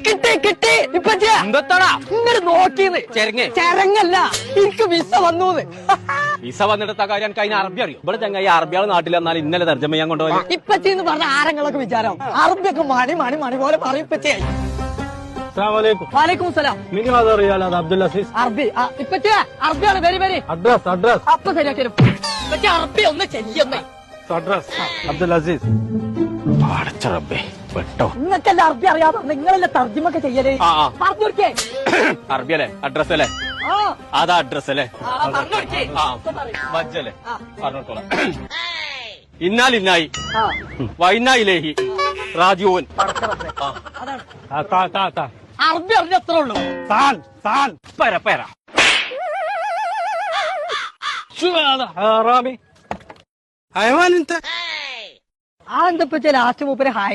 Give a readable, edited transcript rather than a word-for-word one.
കിട്ടി കിട്ടി എന്തോടാ ഇങ്ങനെ നോക്കിന്ന് ചരങ്ങല്ല എനിക്ക് വിസ വന്നു വിസ വന്നിടത്ത കാര്യം എനിക്ക് അതിന് അറബി അറിയും. ഇവിടെ ചങ്ങായി അറബിയാൾ നാട്ടിൽ വന്നാൽ ഇന്നലെ തർജ്ജമ ചെയ്യാൻ കൊണ്ടുപോയി. ഇപ്പച്ചെന്ന് പറഞ്ഞ ആരങ്ങളൊക്കെ വിചാരം അറബിയൊക്കെ മണി മണി മണി പോലെ പറയും ഇപ്പച്ചയായി. വാലേക്കും സലാം. അബ്ദുൽ അസീസ് അറബി ഇപ്പച്ചേ അറബിയാണ് വരി വരി അഡ്രസ് അഡ്രസ് അപ്പൊ ശരിയാക്കി പക്ഷെ അറബി ഒന്ന് ചെല്ലിയൊന്നേ അഡ്രസ് അബ്ദുൽ അസീസ് റബ്ബേ പെട്ടോ. നിങ്ങൾക്കല്ല അറബി അറിയാതെ നിങ്ങളല്ലേ തർജ്ജമൊക്കെ ചെയ്യലേ പറഞ്ഞു കൊടുക്കേ. അറബി അല്ലേ അഡ്രസ് അല്ലേ അതാ അഡ്രസ് അല്ലേ വജ്ജല്ലേ പറഞ്ഞോളാം. ഇന്നാലിന്നായി വൈനായിലേഹി റാജുവൻ. അറബി അറിഞ്ഞ എത്ര ഉള്ളൂ. താൻ താൻ പര പര حيوان انت ആ എന്താ ലാസ്റ്റ് മൂപ്പര് ഹായ്